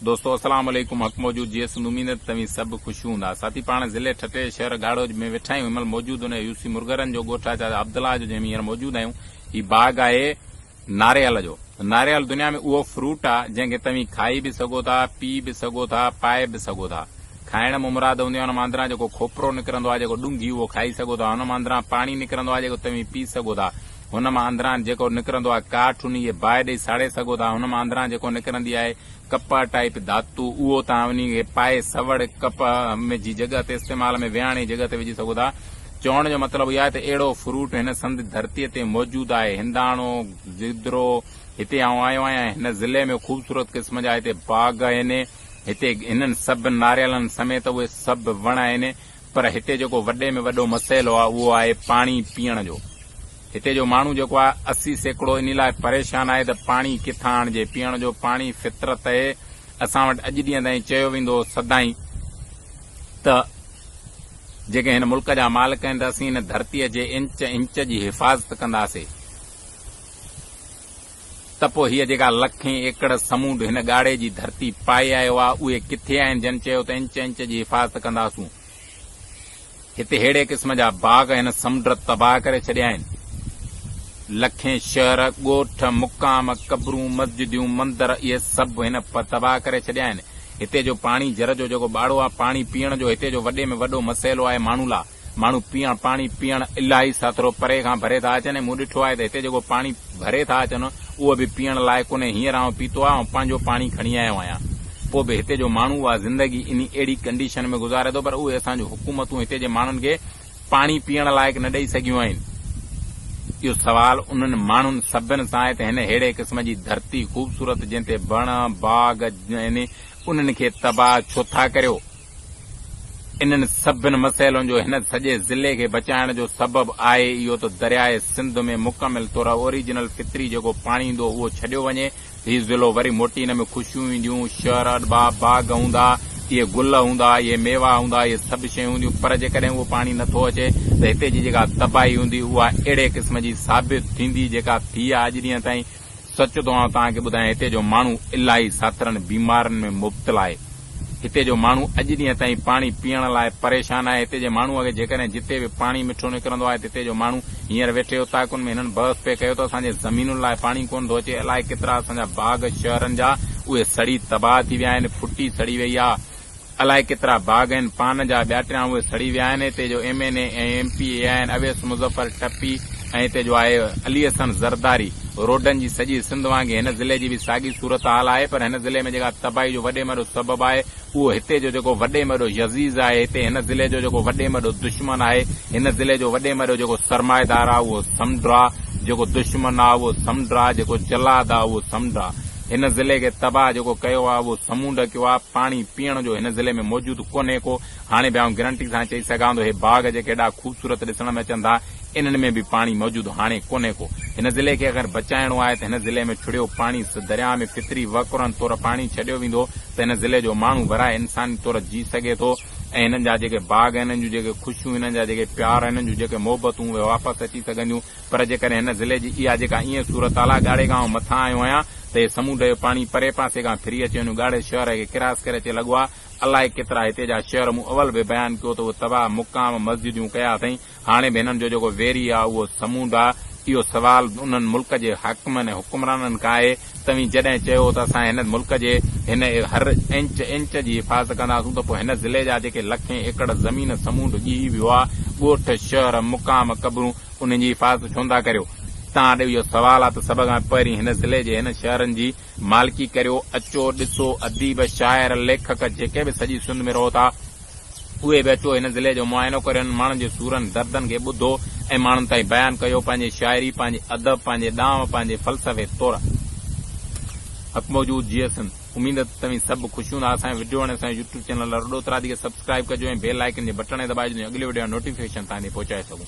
दोस्तों अस्सलाम वालेकुम। हक मौजूद जीएस उम्मीद तव्हीं सब खुश हूंदा। साथी पाण ज़िले ठटे शहर गाड़ोज में वेठा आहियूं। हिनमहिल मौजूद हुन यूसी मुर्गरनि जो ॻोठ आहे अब्दुल्ला जो, जंहिंमें हींअर मौजूद आहियूं। ही बाग आहे नारियल जो। नारियल दुनिया में उहो फ्रूट आहे जंहिंखे तव्हीं खाई बि सघो था, पी बि सघो था, पाए बि सघो था। खाइण में मुराद हूंदी आहे हुन मां अंदरां जेको खोपरो निकिरंदो आहे, जेको ॾुंगी, उहो खाई सघो था। हुन मां अंदरां पाणी निकिरंदो आहे जेको तव्हीं पी सघो था। हुन मां अंदरां जेको निकिरंदो आहे काठ, उन खे बाहि ॾेई साड़े सघो था। हुन मां अंदरां जेको निकिरंदी आहे कप टाइप धातु, उहो तव्हां उन खे पाए सवड़ कप में जी जॻह ते इस्तेमाल में विहाण जी जॻह ते विझी सघो था। चवण जो मतिलबु इहो आहे त अहिड़ो फ्रूट हिन संद धरतीअ ते मौजूदु आहे। हिंदाणो, गिदरो, हिते आउं आयो आहियां। हिन ज़िले में ख़ूबसूरत क़िस्म जा हिते बाग आहिनि। हिते हिननि सभु नारियलनि समेत उहे सभु वण आहिनि। पर हिते जेको वॾे में वॾो मसइलो आहे उहो आहे पाणी पीअण जो। हिते जो माण्हू जेको आहे 80% इन लाइ परेशान आहे त पाणी किथां आणिजे। पीअण जो पाणी फितरत आहे। असां वटि अॼु ॾींहं ताईं चयो वेंदो सदाईं त जेके हिन मुल्क जा मालिक आहिनि त असीं हिन धरतीअ जे इंच जी हिफ़ाज़त कंदासीं त पोइ हीअ जेका लखें एकड़ समूंड हिन ॻाढ़े जी धरती पाए आयो आहे, उहे किथे आहिनि जन चयो त इंच जी हिफ़ाज़त कंदासूं। हिते अहिड़े क़िस्म जा बाग हिन समुंड तबाह करे छॾिया आहिनि। लखें शहर, ॻोठ, मुक़ाम, कबरूं, मस्जिदियूं, मंदर, इहे सभु हिन तबाह करे छॾिया आहिनि। हिते जो पाणी जर जो जेको ॿाड़ो आहे पाणी पीअण जो, हिते जो वॾे में वॾो मसइलो आहे माण्हू लाइ। माण्हू पाणी पीअण इलाही साथरो परे खां भरे था अचनि। मूं ॾिठो आहे त हिते जेको पाणी भरे था अचनि उहो बि पीअण लाइ कोन्हे। हींअर आउं पीतो आहे ऐं पंहिंजो पाणी खणी आयो आहियां। पोइ बि हिते जो माण्हू आहे ज़िंदगी इन अहिड़ी कंडीशन में गुज़ारे थो, पर उहे असांजूं हुकूमतूं हिते जे माण्हुनि खे पाणी पीअण लाइक़ु न ॾेई सघियूं आहिनि। इहो सवाल उन्हनि माण्हुनि सभिनि सां आहे त हिन अहिड़े क़िस्म जी धरती ख़ूबसूरत जंहिं ते वण बाग आहिनि, उन्हनि खे तबाह छो था करियो। इन्हनि सभिनि मसइलनि जो हिन सॼे ज़िले खे बचाइण जो सबबु आहे इहो त दरियाए सिंध में मुकमिल तौर ओरिजिनल फितरी जेको पाणी ईंदो उहो छॾियो वञे। हीउ ज़िलो वरी मोटी हिन में ख़ुशियूं ईंदियूं, शहर अॾबा बाग हूंदा, इहे गुल हूंदा, इहे मेवा हूंदा, इहे सभु शयूं हूंदियूं। पर जेकॾहिं उहो पाणी नथो अचे त हिते जी जेका तबाही हूंदी उहा अहिड़े क़िस्म जी साबित थींदी जेका थी आहे अॼु ॾींहं ताईं। सच थो आउं तव्हांखे ॿुधायां, हिते जो माण्हू इलाही साथरनि बीमारियुनि में मुब्तला आहे। हिते जो माण्हू अॼु ॾींहं ताईं पाणी पीअण लाइ परेशान आहे। हिते जे माण्हूअ खे जेकॾहिं जिते बि पाणी मिठो निकिरंदो आहे हिते जो माण्हू हींअर वेठे उताकुनि में हिननि बहस पे कयो त असांजे ज़मीनुनि लाइ पाणी कोन थो अचे। अलाए केतिरा असांजा बाग शहरनि जा उहे सड़ी तबाह थी विया आहिनि, फुटी सड़ी वई आहे। अलाए केतिरा बाग आहिनि पान जा ॿियाटिया, उहे सड़ी विया आहिनि। हिते जो MNA ऐं MP आहिनि अवैस मुज़फ़र टपी, ऐं हिते जो आहे अली हसन ज़रदारी। रोडनि जी सॼी सिंध वांगुरु हिन ज़िले जी बि साॻी सूरत हाल आहे। पर हिन ज़िले में जेका तबाही जो वॾे में वॾो सबबु आहे उहो हिते जो जेको वॾे में वॾो यज़ीज़ आहे। हिते हिन ज़िले जो जेको वॾे में वॾो दुश्मन आहे, हिन ज़िले जो वॾे में वॾो जेको सरमाएदार आहे उहो समुंड आहे। जेको दुश्मन आहे उहो समुंड आहे, जेको जलाद आहे उहो समुंड आहे। हिन ज़िले खे तबाह जेको कयो आहे उहो समूंड कयो आहे। पाणी पीअण जो हिन ज़िले में मौजूदु कोन्हे को। हाणे बि आउं गारंटी सां चई सघां थो, हे बाग जेके एॾा ख़ूबसूरत ॾिसण में अचनि था, इन्हनि में बि पाणी मौजूदु हाणे कोन्हे को। हिन ज़िले खे अगरि बचाइणो आहे त हिन ज़िले में छुड़ियो पाणी दरिया में फितरी वकुरनि तौर पाणी छॾियो वेंदो त हिन ज़िले जो माण्हू वराए इंसानी तौर जी सघे थो। ऐं हिननि जा जेके बाग आहिनि, हिननि जूं जेके ख़ुशियूं, हिननि जा जेके प्यार, हिननि जूं जेके मोहबतूं, उहे वापसि अची सघंदियूं। पर जेकॾहिं हिन ज़िले जी इहा जेका ईअं सूरत हाल आहे, ॻाढ़े खां मथां आयो आहियां त हे समुंड जो पाणी परे पासे खां फिरी अचे वञो, ॻाढ़े शहर खे किरास करे अचे लॻो आहे। अलाए केतिरा हिते जा शहर मूं अवल बि बयानु कयो त उहे तबाह मुक़ाम मस्जिदियूं कया अथई। हाणे बि हिननि जो जेको वेरी आहे उहो समुंड आहे। इहो सवाल उन्हनि मुल्क जे हाकिमनि ऐं हुकुमराननि खां आहे। तव्हीं जॾहिं चयो त असां हिन मुल्क जे हिन हर इंच जी हिफ़ाज़त कंदासूं त पोइ हिन ज़िले जा जेके लखें एकड़ ज़मीन समूंड ॻीही वियो आहे, ॻोठ, शहर, मुक़ाम, कबरूं, उन्हनि जी हिफ़ाज़त छो था करियो। तव्हां ॾे इहो सवाल आहे त सभ खां पहिरीं हिन ज़िले जे हिन शहरनि जी मालिकी करियो। अचो ॾिसो, अदीब, शाइर, लेखक जेके बि सॼी सिंध में रहो था उहे बि अचो, हिन ज़िले जो मुआइनो करियो, हिन माण्हुनि जे सूरनि दर्दनि खे ॿुधो ऐं माण्हुनि ताईं बयानु कयो पंहिंजी शाइरी, पंहिंजे अदब, पंहिंजे ॾांव, पंहिंजे फ़लसफ़े तौर। हक मौजूद GS उम्मीद तव्हीं सभु ख़ुशि हूंदा। असांजे वीडियो हाणे असांजे YouTube चैनल रडोतरा खे सब्सक्राइब कजो ऐं बेल आइकन जे बटन दॿाइजो, अॻिले वीडियो नोटिफिकेशन तव्हां ॾे पहुचाए सघूं।